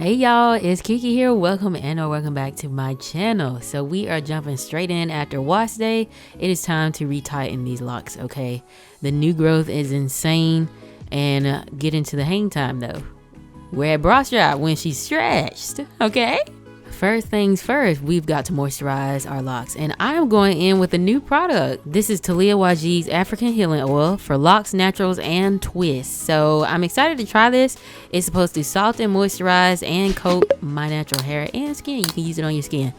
Hey y'all, it's Keke here. Welcome back to my channel. So we are jumping straight in after wash day. It is time to retighten these locks, okay? The new growth is insane, and get into the hang time though. We're at bra strap when she's stretched, okay? First things first, we've got to moisturize our locks, and I am going in with a new product. This is Taliah Waajid's African Healing Oil for locks, naturals, and twists. So I'm excited to try this. It's supposed to soften, moisturize, and coat my natural hair and skin. You can use it on your skin,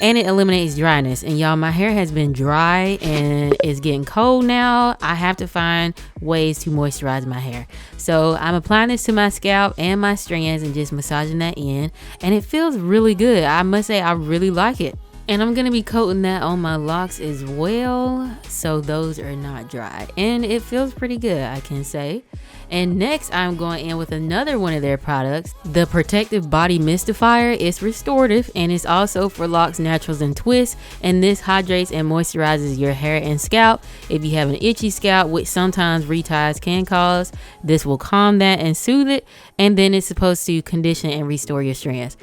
and it eliminates dryness. And y'all, my hair has been dry and it's getting cold now. I have to find ways to moisturize my hair. So I'm applying this to my scalp and my strands and just massaging that in, and it feels really good. I must say I really like it. And I'm gonna be coating that on my locks as well, so those are not dry, and it feels pretty good, I can say. And next I'm going in with another one of their products, the Protective Body Mistifier. It's restorative, and it's also for locks, naturals, and twists, and this hydrates and moisturizes your hair and scalp. If you have an itchy scalp, which sometimes reties can cause, this will calm that and soothe it, and then it's supposed to condition and restore your strands.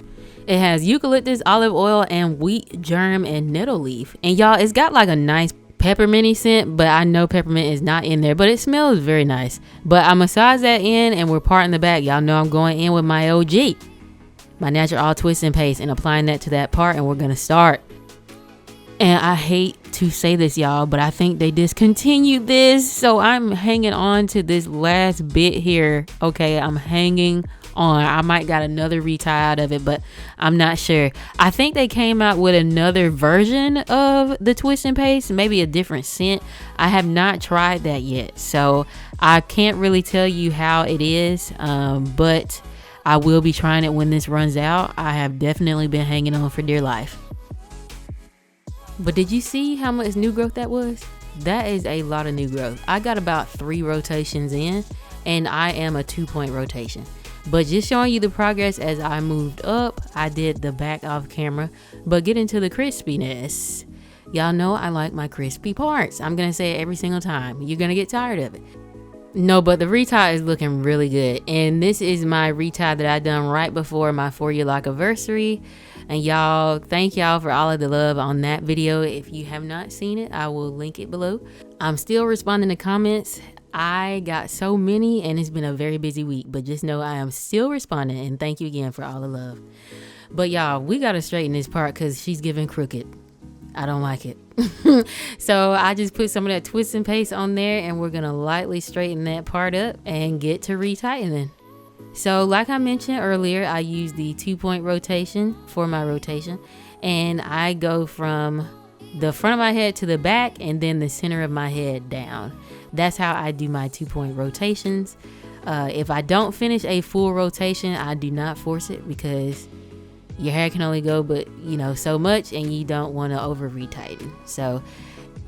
It has eucalyptus, olive oil, and wheat germ and nettle leaf. And y'all, it's got like a nice pepperminty scent, but I know peppermint is not in there, but it smells very nice. But I massage that in, and we're parting the back. Y'all know I'm going in with my OG, my natural all twist and paste, and applying that to that part, and we're gonna start. And I hate to say this, y'all, but I think they discontinued this, so I'm hanging on to this last bit here. Okay, I'm hanging on. I might got another retie out of it, but I'm not sure. I think they came out with another version of the twist and paste, maybe a different scent. I have not tried that yet, so I can't really tell you how it is, but I will be trying it when this runs out. I have definitely been hanging on for dear life. But did you see how much new growth that was? That is a lot of new growth. I got about 3 rotations in, and I am a 2-point rotation. But just showing you the progress as I moved up. I did the back off camera, but get into the crispiness. Y'all know I like my crispy parts. I'm gonna say it every single time. You're gonna get tired of it. No, but the retie is looking really good, and this is my retie that I done right before my 4-year lock anniversary. And y'all, thank y'all for all of the love on that video. If you have not seen it, I will link it below. I'm still responding to comments. I got so many, and it's been a very busy week, but just know I am still responding, and thank you again for all the love. But y'all, we gotta straighten this part because she's giving crooked. I don't like it. So I just put some of that twist and paste on there, and we're gonna lightly straighten that part up and get to retightening. So like I mentioned earlier, I use the 2-point rotation for my rotation, and I go from the front of my head to the back, and then the center of my head down. That's how I do my 2-point rotations. If I don't finish a full rotation, I do not force it, because your hair can only go but so much, and you don't want to over retighten. So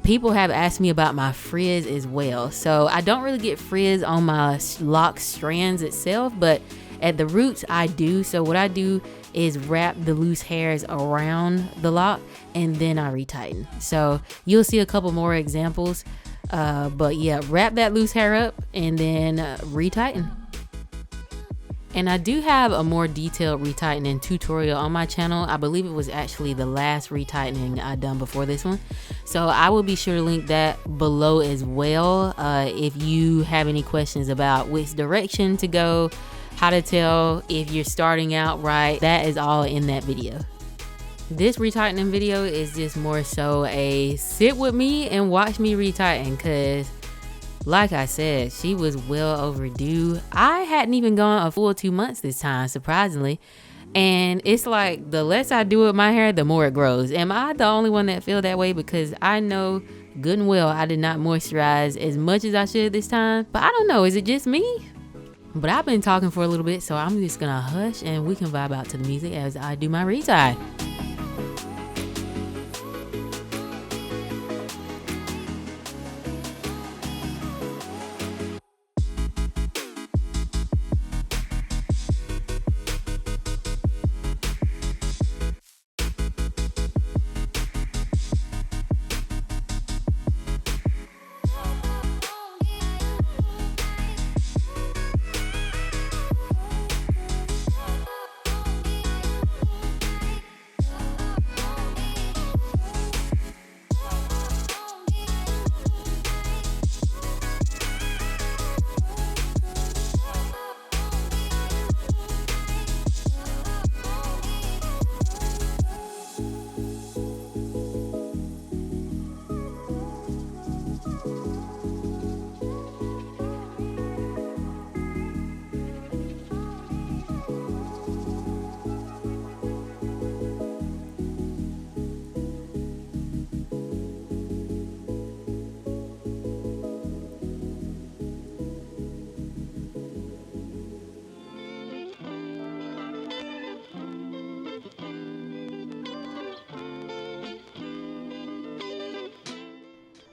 people have asked me about my frizz as well. So I don't really get frizz on my lock strands itself, but at the roots I do. So what I do is wrap the loose hairs around the lock, and then I retighten. So you'll see a couple more examples, but yeah, wrap that loose hair up and then retighten. And I do have a more detailed retightening tutorial on my channel. I believe it was actually the last retightening I done before this one, so I will be sure to link that below as well. If you have any questions about which direction to go, how to tell if you're starting out right, that is all in that video. This retightening video is just more so a sit with me and watch me retighten, because like I said, she was well overdue. I hadn't even gone a full 2 months this time, surprisingly. And it's like the less I do with my hair, the more it grows. Am I the only one that feel that way? Because I know good and well I did not moisturize as much as I should this time. But I don't know, is it just me? But I've been talking for a little bit, so I'm just gonna hush and we can vibe out to the music as I do my retie.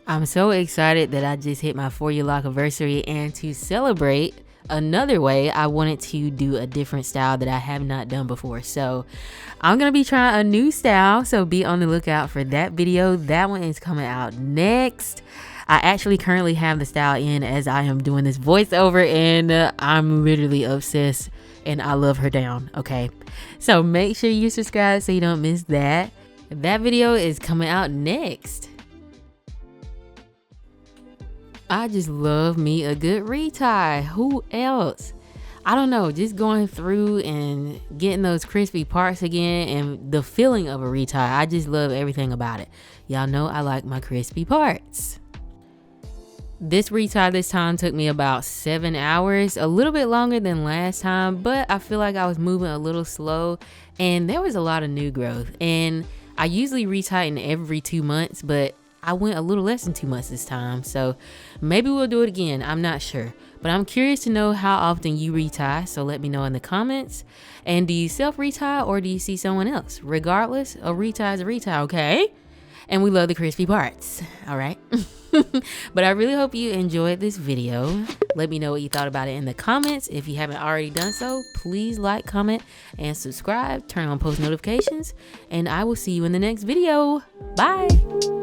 I'm so excited that I just hit my 4-year lock anniversary, and to celebrate another way, I wanted to do a different style that I have not done before. So I'm gonna be trying a new style, so be on the lookout for that video. That one is coming out next. I actually currently have the style in as I am doing this voiceover, and I'm literally obsessed and I love her down. Okay, so make sure you subscribe so you don't miss that. That video is coming out next. I just love me a good retie. Who else? I don't know, just going through and getting those crispy parts again and the feeling of a retie. I just love everything about it. Y'all know I like my crispy parts. This retie this time took me about 7 hours, a little bit longer than last time, but I feel like I was moving a little slow and there was a lot of new growth. And I usually retighten every 2 months, but I went a little less than 2 months this time. So maybe we'll do it again. I'm not sure, but I'm curious to know how often you retie. So let me know in the comments. And do you self retie or do you see someone else? Regardless, a retie is a retie, okay? And we love the crispy parts, all right? But I really hope you enjoyed this video. Let me know what you thought about it in the comments. If you haven't already done so, please like, comment, and subscribe. Turn on post notifications, and I will see you in the next video. Bye.